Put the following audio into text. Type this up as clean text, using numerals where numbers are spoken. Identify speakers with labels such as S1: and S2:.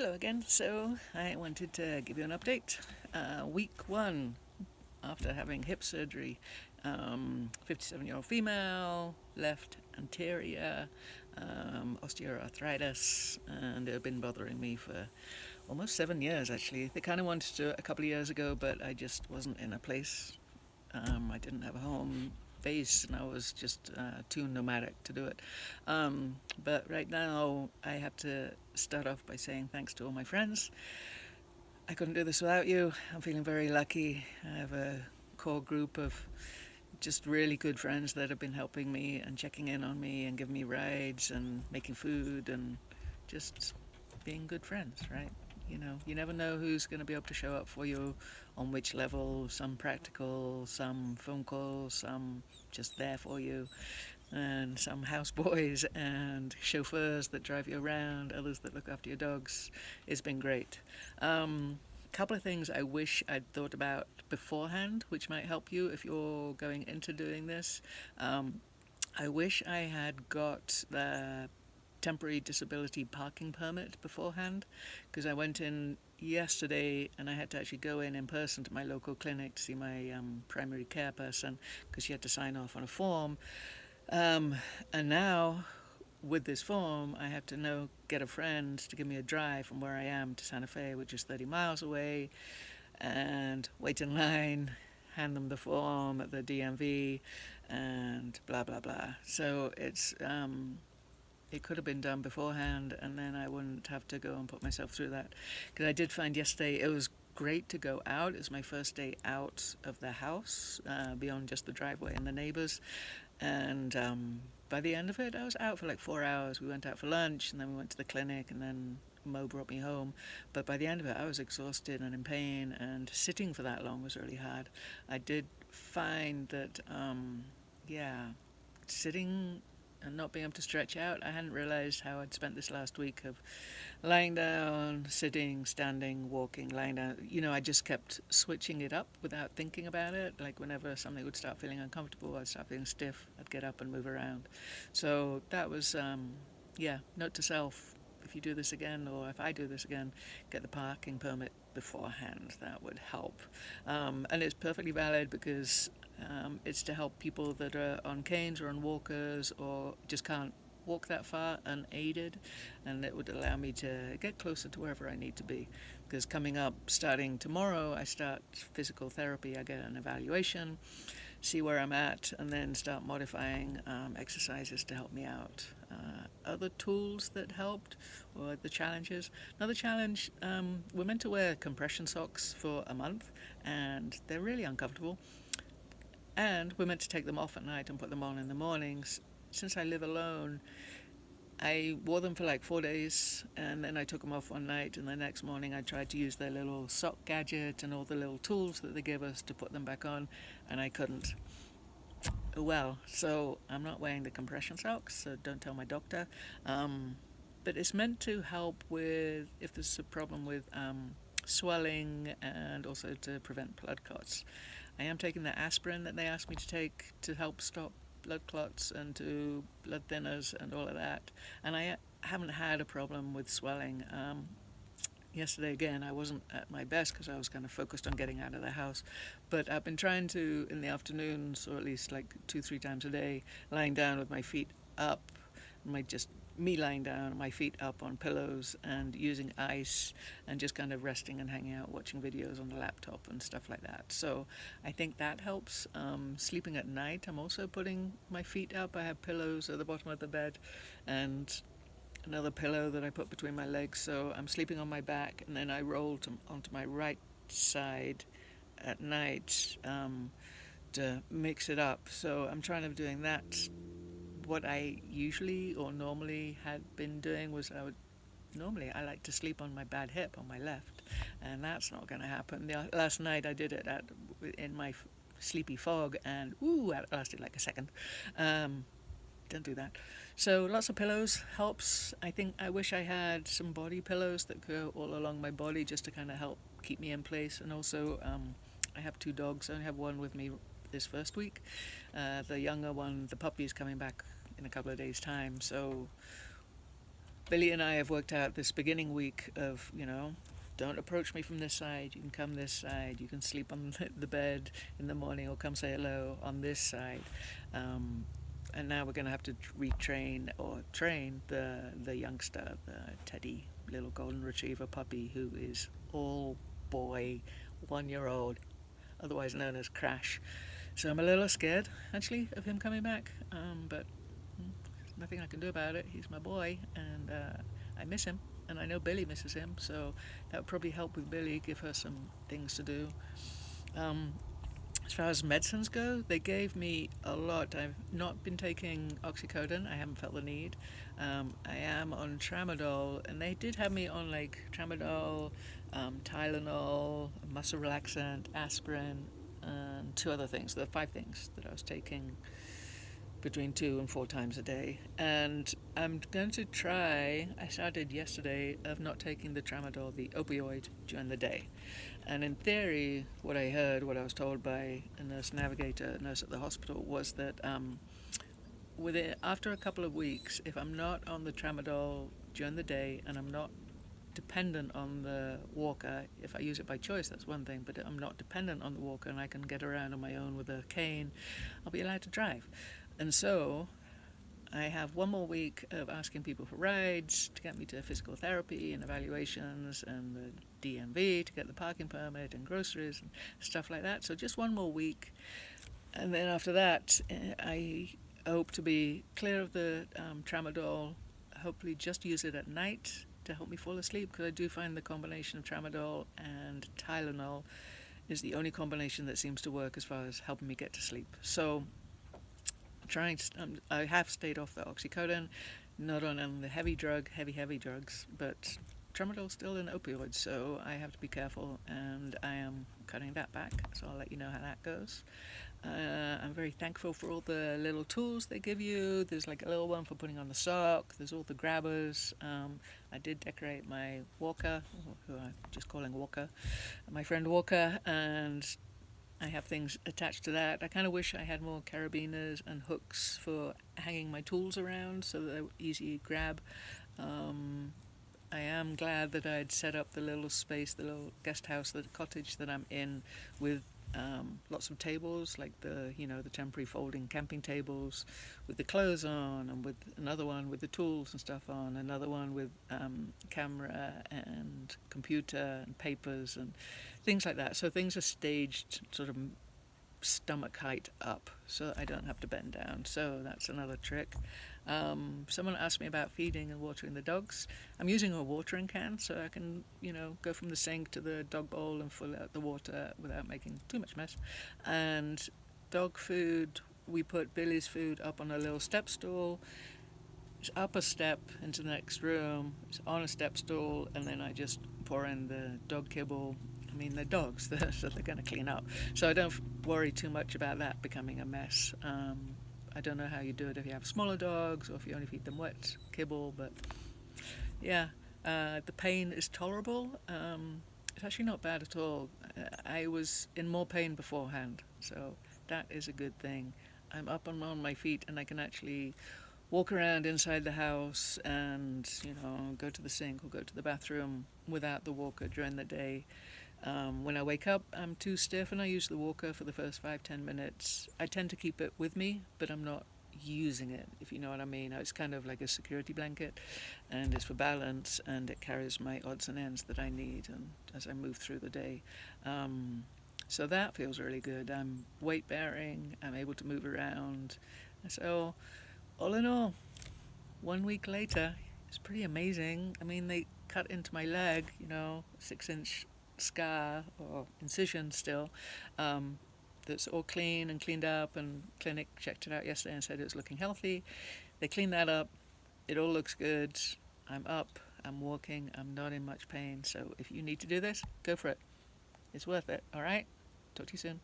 S1: Hello again. So I wanted to give you an update. Week one after having hip surgery, 57-year-old female, left anterior, osteoarthritis, and it had been bothering me for almost 7 years actually. They kind of wanted to do it a couple of years ago, but I just wasn't in a place. I didn't have a home base and I was just too nomadic to do it. But right now I have to start off by saying thanks to all my friends. I couldn't do this without you. I'm feeling very lucky. I have a core group of just really good friends that have been helping me and checking in on me and giving me rides and making food and just being good friends, right? You never know who's going to be able to show up for you on which level, some practical, some phone calls, some just there for you, and some houseboys and chauffeurs that drive you around, others that look after your dogs. It's been great. Couple of things I wish I'd thought about beforehand, which might help you if you're going into doing this. I wish I had got the temporary disability parking permit beforehand, because I went in yesterday and I had to actually go in person to my local clinic to see my primary care person because she had to sign off on a form. And now with this form, I have to now get a friend to give me a drive from where I am to Santa Fe, which is 30 miles away, and wait in line, hand them the form at the DMV, and blah, blah, blah. So it could have been done beforehand, and then I wouldn't have to go and put myself through that. Because I did find yesterday it was great to go out. It was my first day out of the house, beyond just the driveway and the neighbors. And by the end of it, I was out for like 4 hours. We went out for lunch, and then we went to the clinic, and then Mo brought me home. But by the end of it, I was exhausted and in pain, and sitting for that long was really hard. I did find that, sitting and not being able to stretch out, I hadn't realized how I'd spent this last week of lying down, sitting, standing, walking, lying down. I just kept switching it up without thinking about it. Like whenever something would start feeling uncomfortable, I'd start feeling stiff, I'd get up and move around. So that was, note to self, if you do this again, or if I do this again, get the parking permit beforehand. That would help. And it's perfectly valid because it's to help people that are on canes or on walkers or just can't walk that far unaided, and it would allow me to get closer to wherever I need to be. Because coming up, starting tomorrow, I start physical therapy. I get an evaluation, see where I'm at, and then start modifying exercises to help me out. Other tools that helped were the challenges. Another challenge, we're meant to wear compression socks for a month, and they're really uncomfortable. And we're meant to take them off at night and put them on in the mornings. Since I live alone, I wore them for like 4 days, and then I took them off one night, and the next morning I tried to use their little sock gadget and all the little tools that they give us to put them back on, and I couldn't. Well, so I'm not wearing the compression socks, so don't tell my doctor. But it's meant to help with, if there's a problem with swelling, and also to prevent blood clots. I am taking the aspirin that they asked me to take to help stop blood clots and to blood thinners and all of that. And I haven't had a problem with swelling. Yesterday, again, I wasn't at my best because I was kind of focused on getting out of the house. But I've been trying to, in the afternoons, or at least like 2-3 times a day, lying down with my feet up, me lying down, my feet up on pillows and using ice and just kind of resting and hanging out, watching videos on the laptop and stuff like that. So I think that helps. Sleeping at night, I'm also putting my feet up. I have pillows at the bottom of the bed and another pillow that I put between my legs. So I'm sleeping on my back, and then I roll onto my right side at night to mix it up. So I'm trying to doing that. What I usually or normally had been doing was I like to sleep on my bad hip on my left, and that's not going to happen. Last night I did it in my sleepy fog, and that lasted like a second. Don't do that. So lots of pillows helps. I wish I had some body pillows that go all along my body just to kind of help keep me in place. And also I have 2 dogs. I only have one with me this first week. The younger one, the puppy, is coming back in a couple of days' time, so Billy and I have worked out this beginning week of, don't approach me from this side. You can come this side. You can sleep on the bed in the morning or come say hello on this side. Um, and now we're going to have to retrain or train the youngster, the Teddy, little golden retriever puppy who is all boy, 1 year old, otherwise known as Crash. So I'm a little scared, actually, of him coming back, but there's nothing I can do about it. He's my boy, and I miss him, and I know Billy misses him, so that would probably help with Billy, give her some things to do. Um, as far as medicines go, they gave me a lot. I've not been taking oxycodone. I haven't felt the need. I am on tramadol, and they did have me on like tramadol, Tylenol, muscle relaxant, aspirin, and two other things. There are 5 things that I was taking between 2 and 4 times a day. And I'm going to try, I started yesterday, of not taking the tramadol, the opioid, during the day. And in theory, what I heard, what I was told by a nurse navigator, a nurse at the hospital, was that after a couple of weeks, if I'm not on the tramadol during the day and I'm not dependent on the walker, if I use it by choice, that's one thing, but I'm not dependent on the walker and I can get around on my own with a cane, I'll be allowed to drive. And so I have 1 more week of asking people for rides to get me to physical therapy and evaluations and the DMV to get the parking permit and groceries and stuff like that. So just 1 more week. And then after that, I hope to be clear of the tramadol, hopefully just use it at night to help me fall asleep, because I do find the combination of tramadol and Tylenol is the only combination that seems to work as far as helping me get to sleep. So I have stayed off the oxycodone, not on the heavy drugs, but tramadol's still an opioid, so I have to be careful, and I am cutting that back, so I'll let you know how that goes. I'm very thankful for all the little tools they give you. There's like a little one for putting on the sock. There's all the grabbers. I did decorate my Walker, who I'm just calling Walker, my friend Walker, and I have things attached to that. I kind of wish I had more carabiners and hooks for hanging my tools around so that they're easy grab. I am glad that I'd set up the little space, the little guest house, the cottage that I'm in, with lots of tables, like the temporary folding camping tables with the clothes on, and with another one with the tools and stuff on, another one with camera and computer and papers and things like that. So things are staged sort of stomach height up, so I don't have to bend down. So that's another trick. Someone asked me about feeding and watering the dogs. I'm using a watering can, so I can, go from the sink to the dog bowl and fill out the water without making too much mess. And dog food, we put Billy's food up on a little step stool. It's up a step into the next room. It's on a step stool, and then I just pour in the dog kibble. I mean, they're dogs, so they're going to clean up. So I don't worry too much about that becoming a mess. I don't know how you do it if you have smaller dogs or if you only feed them wet kibble, but yeah, the pain is tolerable. It's actually not bad at all. I was in more pain beforehand, so that is a good thing. I'm up and on my feet, and I can actually walk around inside the house and, go to the sink or go to the bathroom without the walker during the day. When I wake up, I'm too stiff, and I use the walker for the first 5-10 minutes. I tend to keep it with me, but I'm not using it, if you know what I mean. It's kind of like a security blanket, and it's for balance, and it carries my odds and ends that I need and as I move through the day. So that feels really good. I'm weight bearing, I'm able to move around. So all in all, 1 week later, it's pretty amazing. I mean, they cut into my leg, 6-inch scar or incision still, that's all clean and cleaned up, and clinic checked it out yesterday and said it was looking healthy. They cleaned that up, it all looks good. I'm up, I'm walking, I'm not in much pain. So if you need to do this, go for it. It's worth it. All right, talk to you soon.